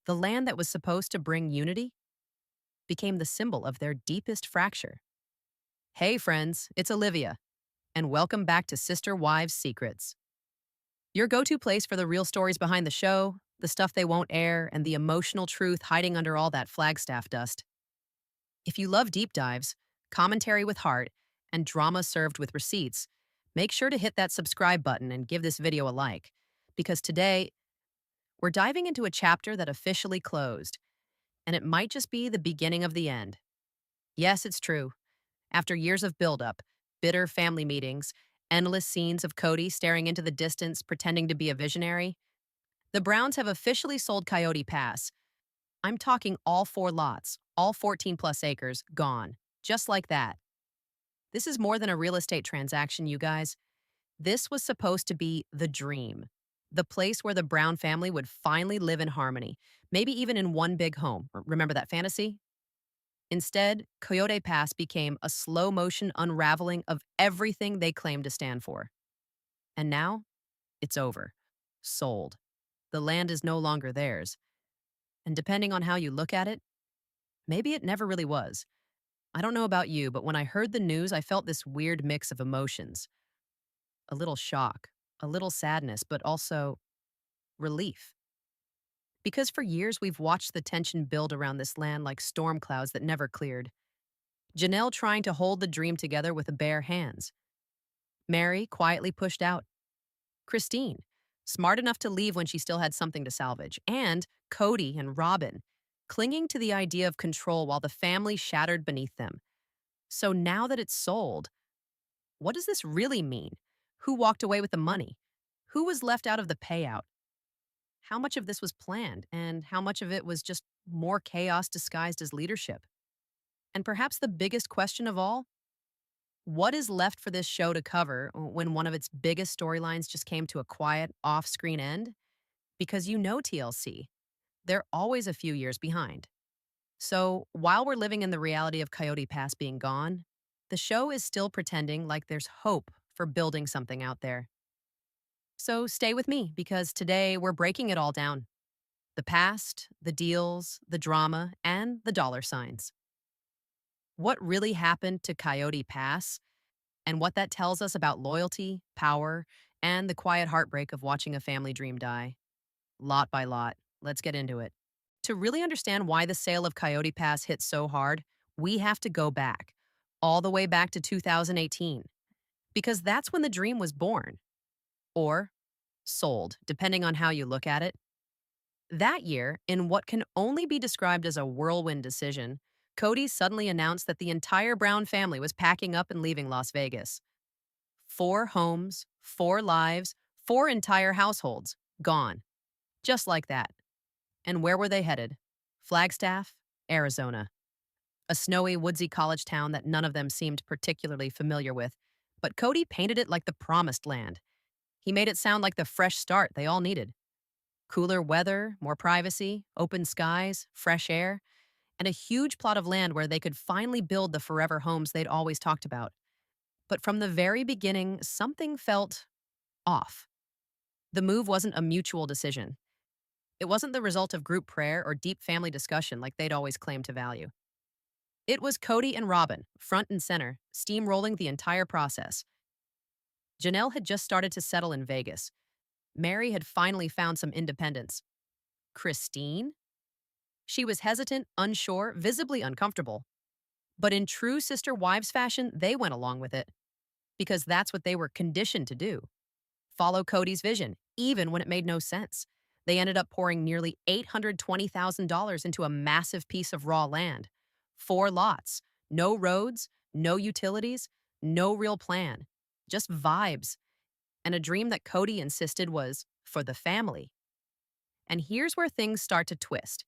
The land that was supposed to bring unity became the symbol of their deepest fracture. Hey, friends, it's Olivia, and welcome back to Sister Wives Secrets, your go to place for the real stories behind the show, the stuff they won't air, and the emotional truth hiding under all that Flagstaff dust. If you love deep dives, commentary with heart, and drama served with receipts, make sure to hit that subscribe button and give this video a like, because today we're diving into a chapter that officially closed, and it might just be the beginning of the end. Yes, it's true. After years of buildup, bitter family meetings, endless scenes of Cody staring into the distance pretending to be a visionary, the Browns have officially sold Coyote Pass. I'm talking all 4 lots, all 14 plus acres, gone. Just like that. This is more than a real estate transaction, you guys. This was supposed to be the dream. The place where the Brown family would finally live in harmony, maybe even in one big home. Remember that fantasy? Instead, Coyote Pass became a slow motion unraveling of everything they claimed to stand for. And now, it's over. Sold. The land is no longer theirs. And depending on how you look at it, maybe it never really was. I don't know about you, but when I heard the news, I felt this weird mix of emotions. A little shock, a little sadness, but also relief. Because for years we've watched the tension build around this land like storm clouds that never cleared. Janelle trying to hold the dream together with bare hands. Meri quietly pushed out. Christine, smart enough to leave when she still had something to salvage. And Cody and Robyn, clinging to the idea of control while the family shattered beneath them. So now that it's sold, what does this really mean? Who walked away with the money? Who was left out of the payout? How much of this was planned, and how much of it was just more chaos disguised as leadership? And perhaps the biggest question of all, what is left for this show to cover when one of its biggest storylines just came to a quiet, off screen end? Because you know TLC, they're always a few years behind. So while we're living in the reality of Coyote Pass being gone, the show is still pretending like there's hope for building something out there. So stay with me because today we're breaking it all down: the past, the deals, the drama, and the dollar signs. What really happened to Coyote Pass, and what that tells us about loyalty, power, and the quiet heartbreak of watching a family dream die. Lot by lot, let's get into it. To really understand why the sale of Coyote Pass hit so hard, we have to go back, all the way back to 2018, because that's when the dream was born. Or sold, depending on how you look at it. That year, in what can only be described as a whirlwind decision, Cody suddenly announced that the entire Brown family was packing up and leaving Las Vegas. 4 homes, 4 lives, 4 entire households, gone. Just like that. And where were they headed? Flagstaff, Arizona. A snowy, woodsy college town that none of them seemed particularly familiar with, but Cody painted it like the promised land. He made it sound like the fresh start they all needed. Cooler weather, more privacy, open skies, fresh air, and a huge plot of land where they could finally build the forever homes they'd always talked about. But from the very beginning, something felt off. The move wasn't a mutual decision. It wasn't the result of group prayer or deep family discussion like they'd always claimed to value. It was Cody and Robyn, front and center, steamrolling the entire process. Janelle had just started to settle in Vegas. Meri had finally found some independence. Christine? She was hesitant, unsure, visibly uncomfortable. But in true Sister Wives fashion, they went along with it. Because that's what they were conditioned to do. Follow Cody's vision, even when it made no sense. They ended up pouring nearly $820,000 into a massive piece of raw land. 4 lots, no roads, no utilities, no real plan. Just vibes. And a dream that Cody insisted was for the family. And here's where things start to twist.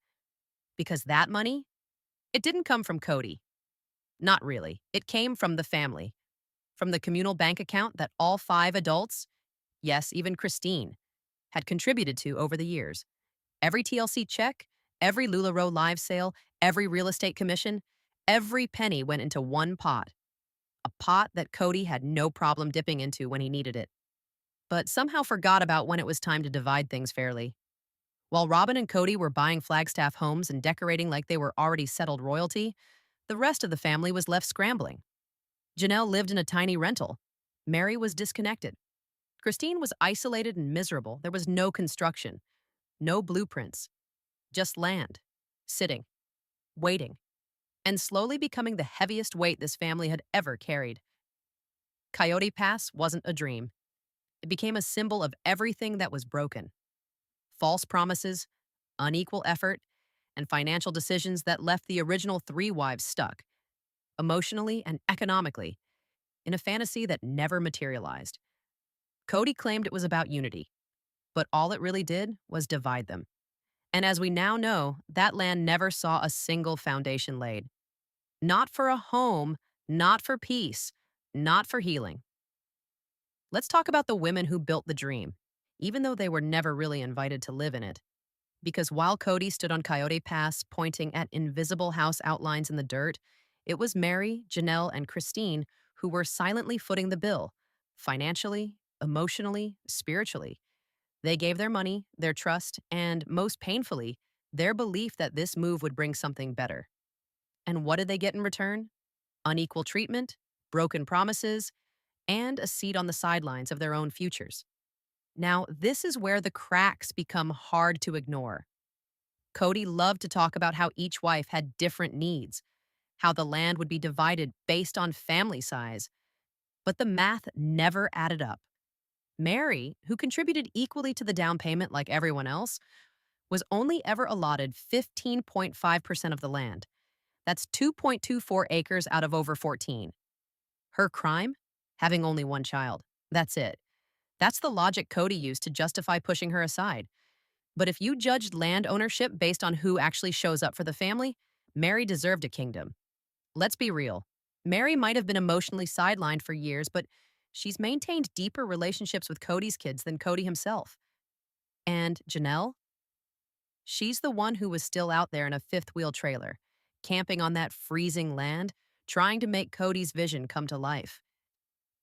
Because that money, it didn't come from Cody. Not really. It came from the family. From the communal bank account that all 5 adults, yes, even Christine, had contributed to over the years. Every TLC check, every LuLaRoe live sale, every real estate commission, every penny went into one pot. A pot that Cody had no problem dipping into when he needed it, but somehow forgot about when it was time to divide things fairly. While Robin and Cody were buying Flagstaff homes and decorating like they were already settled royalty, the rest of the family was left scrambling. Janelle lived in a tiny rental. Meri was disconnected. Christine was isolated and miserable. There was no construction, no blueprints, just land, sitting, waiting, and slowly becoming the heaviest weight this family had ever carried. Coyote Pass wasn't a dream. It became a symbol of everything that was broken: false promises, unequal effort, and financial decisions that left the original three wives stuck, emotionally and economically, in a fantasy that never materialized. Cody claimed it was about unity, but all it really did was divide them. And as we now know, that land never saw a single foundation laid. Not for a home, not for peace, not for healing. Let's talk about the women who built the dream, even though they were never really invited to live in it. Because while Cody stood on Coyote Pass pointing at invisible house outlines in the dirt, it was Meri, Janelle, and Christine who were silently footing the bill, financially, emotionally, spiritually. They gave their money, their trust, and, most painfully, their belief that this move would bring something better. And what did they get in return? Unequal treatment, broken promises, and a seat on the sidelines of their own futures. Now, this is where the cracks become hard to ignore. Cody loved to talk about how each wife had different needs, how the land would be divided based on family size, but the math never added up. Meri, who contributed equally to the down payment like everyone else, was only ever allotted 15.5% of the land. That's 2.24 acres out of over 14. Her crime? Having only one child. That's it. That's the logic Cody used to justify pushing her aside. But if you judged land ownership based on who actually shows up for the family, Meri deserved a kingdom. Let's be real. Meri might have been emotionally sidelined for years, but she's maintained deeper relationships with Cody's kids than Cody himself. And Janelle? She's the one who was still out there in a fifth-wheel trailer, camping on that freezing land, trying to make Cody's vision come to life.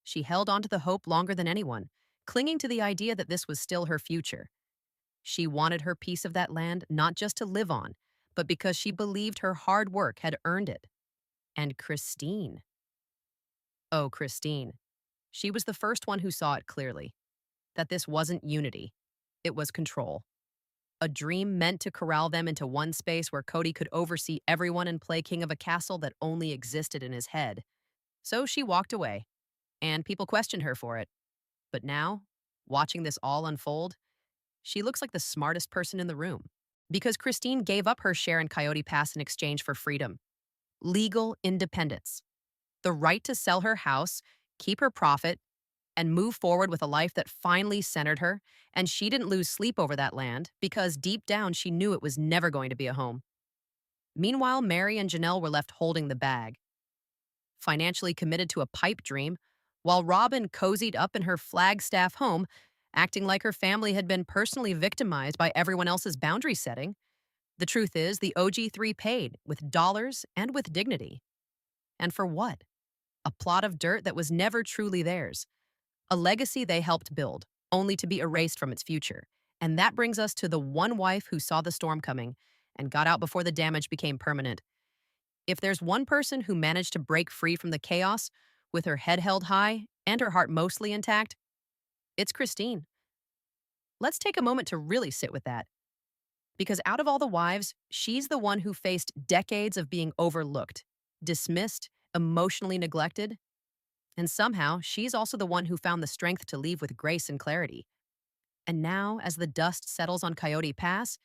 She held on to the hope longer than anyone, clinging to the idea that this was still her future. She wanted her piece of that land not just to live on, but because she believed her hard work had earned it. And Christine. Oh, Christine. She was the first one who saw it clearly, that this wasn't unity. It was control. A dream meant to corral them into one space where Cody could oversee everyone and play king of a castle that only existed in his head. So she walked away, and people questioned her for it. But now, watching this all unfold, she looks like the smartest person in the room. Because Christine gave up her share in Coyote Pass in exchange for freedom, legal independence, the right to sell her house, keep her profit, and move forward with a life that finally centered her, and she didn't lose sleep over that land because deep down she knew it was never going to be a home. Meanwhile, Meri and Janelle were left holding the bag, financially committed to a pipe dream, while Robyn cozied up in her Flagstaff home, acting like her family had been personally victimized by everyone else's boundary setting. The truth is, the OG3 paid, with dollars and with dignity. And for what? A plot of dirt that was never truly theirs. A legacy they helped build, only to be erased from its future. And that brings us to the one wife who saw the storm coming and got out before the damage became permanent. If there's one person who managed to break free from the chaos, with her head held high and her heart mostly intact, it's Christine. Let's take a moment to really sit with that. Because out of all the wives, she's the one who faced decades of being overlooked, dismissed, emotionally neglected. And somehow, she's also the one who found the strength to leave with grace and clarity. And now, as the dust settles on Coyote Pass,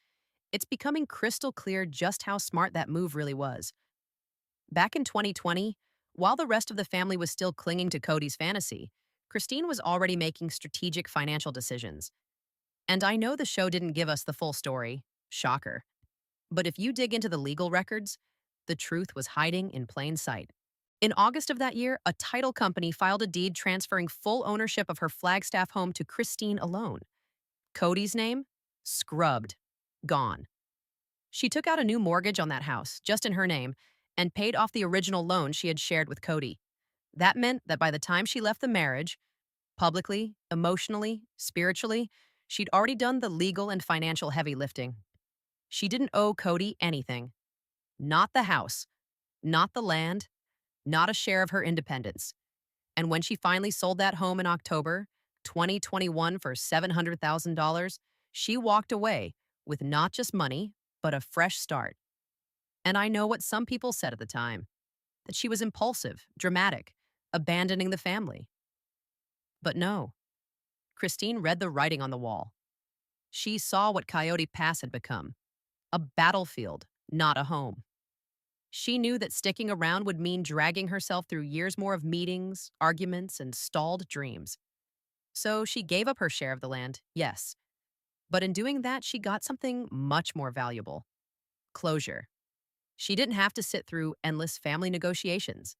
it's becoming crystal clear just how smart that move really was. Back in 2020, while the rest of the family was still clinging to Cody's fantasy, Christine was already making strategic financial decisions. And I know the show didn't give us the full story. Shocker. But if you dig into the legal records, the truth was hiding in plain sight. In August of that year, a title company filed a deed transferring full ownership of her Flagstaff home to Christine alone. Cody's name? Scrubbed. Gone. She took out a new mortgage on that house, just in her name, and paid off the original loan she had shared with Cody. That meant that by the time she left the marriage, publicly, emotionally, spiritually, She'd already done the legal and financial heavy lifting. She didn't owe Cody anything. Not the house, not the land, not a share of her independence. And when she finally sold that home in October 2021 for $700,000, she walked away with not just money, but a fresh start. And I know what some people said at the time, that she was impulsive, dramatic, abandoning the family. But no, Christine read the writing on the wall. She saw what Coyote Pass had become, a battlefield, not a home. She knew that sticking around would mean dragging herself through years more of meetings, arguments, and stalled dreams. So she gave up her share of the land, yes. But in doing that, she got something much more valuable: closure. She didn't have to sit through endless family negotiations.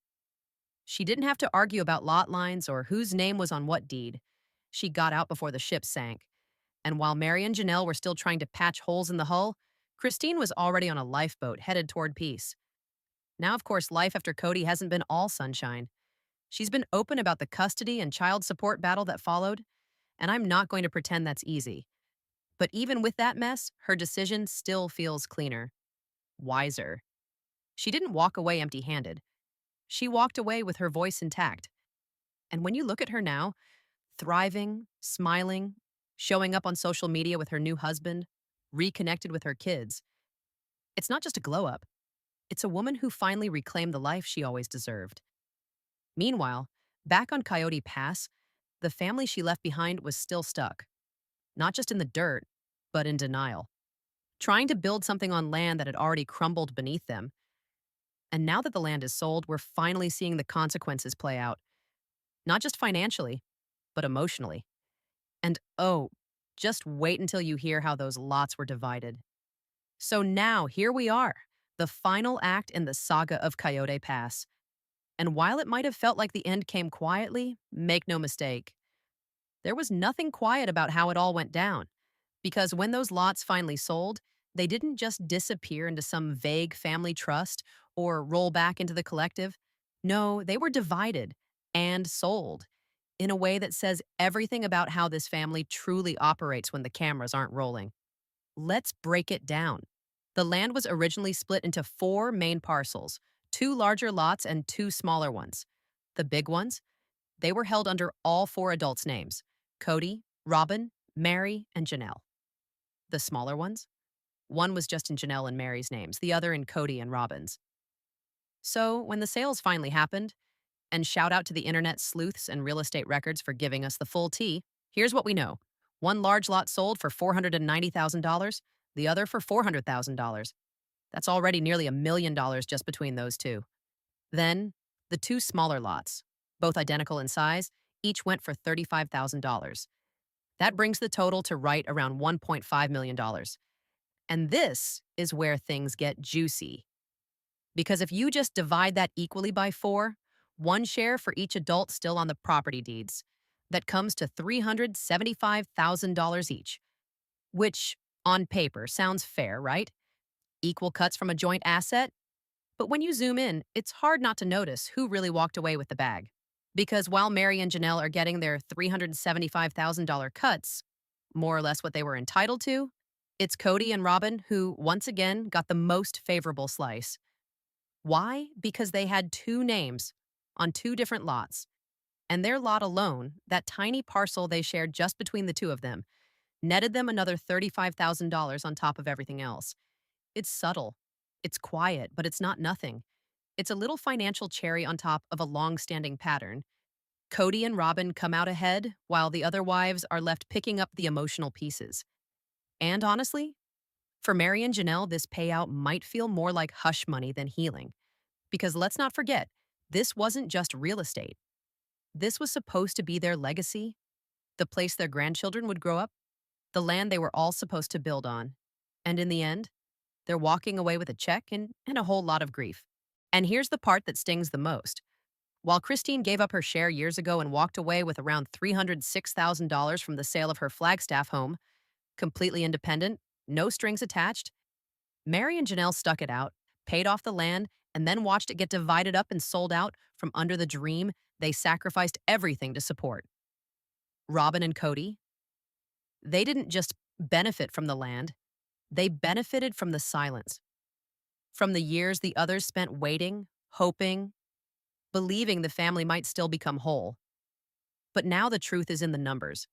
She didn't have to argue about lot lines or whose name was on what deed. She got out before the ship sank. And while Meri and Janelle were still trying to patch holes in the hull, Christine was already on a lifeboat headed toward peace. Now, of course, life after Cody hasn't been all sunshine. She's been open about the custody and child support battle that followed, and I'm not going to pretend that's easy. But even with that mess, her decision still feels cleaner, wiser. She didn't walk away empty-handed. She walked away with her voice intact. And when you look at her now, thriving, smiling, showing up on social media with her new husband, reconnected with her kids, it's not just a glow-up. It's a woman who finally reclaimed the life she always deserved. Meanwhile, back on Coyote Pass, the family she left behind was still stuck, not just in the dirt, but in denial, trying to build something on land that had already crumbled beneath them. And now that the land is sold, we're finally seeing the consequences play out, not just financially, but emotionally. And oh, just wait until you hear how those lots were divided. So now, here we are, the final act in the saga of Coyote Pass. And while it might have felt like the end came quietly, make no mistake, there was nothing quiet about how it all went down. Because when those lots finally sold, they didn't just disappear into some vague family trust or roll back into the collective. No, they were divided and sold in a way that says everything about how this family truly operates when the cameras aren't rolling. Let's break it down. The land was originally split into 4 main parcels, 2 larger lots and 2 smaller ones. The big ones, they were held under all 4 adults' names: Cody, Robyn, Meri, and Janelle. The smaller ones, one was just in Janelle and Meri's names, the other in Cody and Robyn's. So when the sales finally happened, and shout out to the internet sleuths and real estate records for giving us the full tea, here's what we know. One large lot sold for $490,000, the other for $400,000. That's already nearly $1 million just between those two. Then, the 2 smaller lots, both identical in size, each went for $35,000. That brings the total to right around $1.5 million. And this is where things get juicy. Because if you just divide that equally by 4, one share for each adult still on the property deeds, that comes to $375,000 each, which, on paper, sounds fair, right? Equal cuts from a joint asset? But when you zoom in, it's hard not to notice who really walked away with the bag. Because while Meri and Janelle are getting their $375,000 cuts, more or less what they were entitled to, it's Cody and Robyn who, once again, got the most favorable slice. Why? Because they had 2 names on 2 different lots. And their lot alone, that tiny parcel they shared just between the 2 of them, netted them another $35,000 on top of everything else. It's subtle. It's quiet, but it's not nothing. It's a little financial cherry on top of a long-standing pattern. Cody and Robyn come out ahead, while the other wives are left picking up the emotional pieces. And honestly, for Meri and Janelle, this payout might feel more like hush money than healing. Because let's not forget, this wasn't just real estate. This was supposed to be their legacy, the place their grandchildren would grow up, the land they were all supposed to build on. And in the end, they're walking away with a check and a whole lot of grief. And here's the part that stings the most. While Christine gave up her share years ago and walked away with around $306,000 from the sale of her Flagstaff home, completely independent, no strings attached, Meri and Janelle stuck it out, paid off the land, and then watched it get divided up and sold out from under the dream they sacrificed everything to support. Robin and Cody, They didn't just benefit from the land, they benefited from the silence, from the years the others spent waiting, hoping, believing the family might still become whole. But now the truth is in the numbers.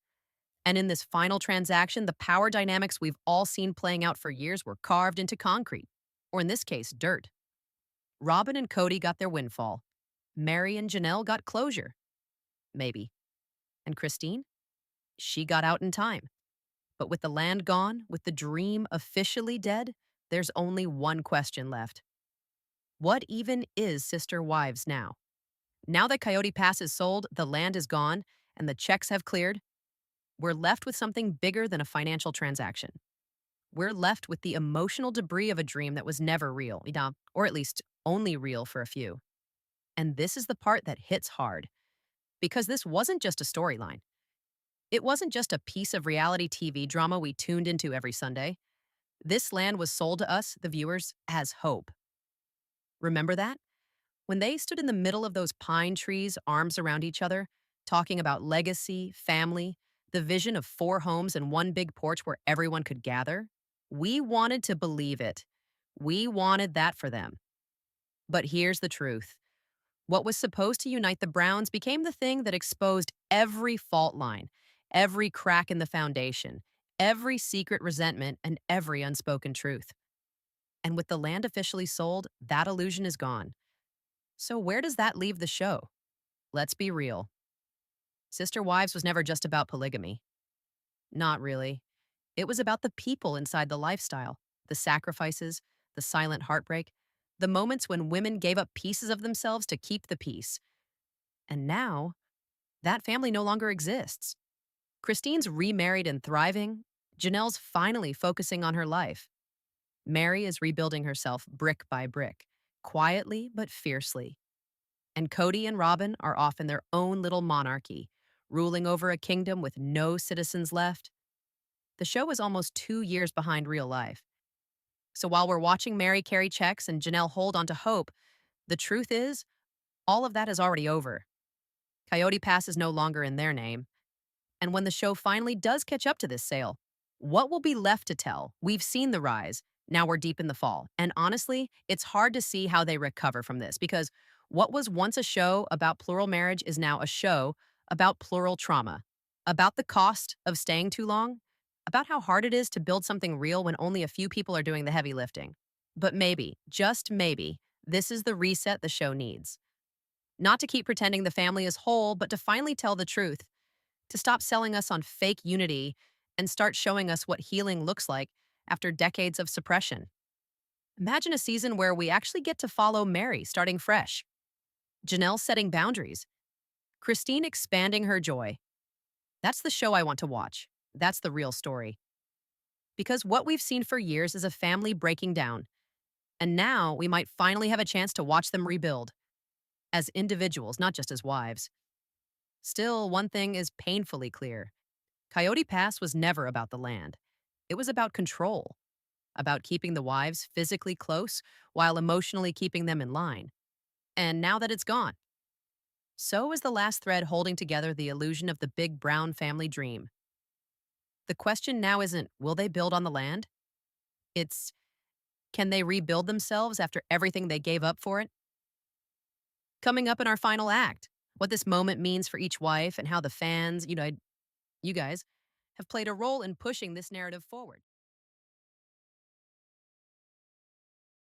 And in this final transaction, the power dynamics we've all seen playing out for years were carved into concrete, or in this case, dirt. Robin and Cody got their windfall. Meri and Janelle got closure, maybe. And Christine? She got out in time. But with the land gone, with the dream officially dead, there's only one question left. What even is Sister Wives now? Now that Coyote Pass is sold, the land is gone, and the checks have cleared, we're left with something bigger than a financial transaction. We're left with the emotional debris of a dream that was never real, or at least only real for a few. And this is the part that hits hard, because this wasn't just a storyline. It wasn't just a piece of reality TV drama we tuned into every Sunday. This land was sold to us, the viewers, as hope. Remember that? When they stood in the middle of those pine trees, arms around each other, talking about legacy, family, the vision of 4 homes and one big porch where everyone could gather, we wanted to believe it. We wanted that for them. But here's the truth. What was supposed to unite the Browns became the thing that exposed every fault line, every crack in the foundation, every secret resentment, and every unspoken truth. And with the land officially sold, that illusion is gone. So where does that leave the show? Let's be real. Sister Wives was never just about polygamy. Not really. It was about the people inside the lifestyle, the sacrifices, the silent heartbreak, the moments when women gave up pieces of themselves to keep the peace. And now, that family no longer exists. Christine's remarried and thriving. Janelle's finally focusing on her life. Meri is rebuilding herself brick by brick, quietly but fiercely. And Cody and Robyn are off in their own little monarchy, ruling over a kingdom with no citizens left. The show is almost 2 years behind real life. So while we're watching Meri carry checks and Janelle hold on to hope, the truth is, all of that is already over. Coyote Pass is no longer in their name. And when the show finally does catch up to this sale, what will be left to tell? We've seen the rise. Now we're deep in the fall. And honestly, it's hard to see how they recover from this because what was once a show about plural marriage is now a show about plural trauma, about the cost of staying too long, about how hard it is to build something real when only a few people are doing the heavy lifting. But maybe, just maybe, this is the reset the show needs. Not to keep pretending the family is whole, but to finally tell the truth, to stop selling us on fake unity and start showing us what healing looks like after decades of suppression. Imagine a season where we actually get to follow Meri starting fresh, Janelle setting boundaries, Christine expanding her joy. That's the show I want to watch. That's the real story. Because what we've seen for years is a family breaking down. And now we might finally have a chance to watch them rebuild. As individuals, not just as wives. Still, one thing is painfully clear. Coyote Pass was never about the land. It was about control, about keeping the wives physically close while emotionally keeping them in line. And now that it's gone, so is the last thread holding together the illusion of the big Brown family dream. The question now isn't, will they build on the land? It's, can they rebuild themselves after everything they gave up for it? Coming up in our final act, what this moment means for each wife and how the fans, you guys, have played a role in pushing this narrative forward.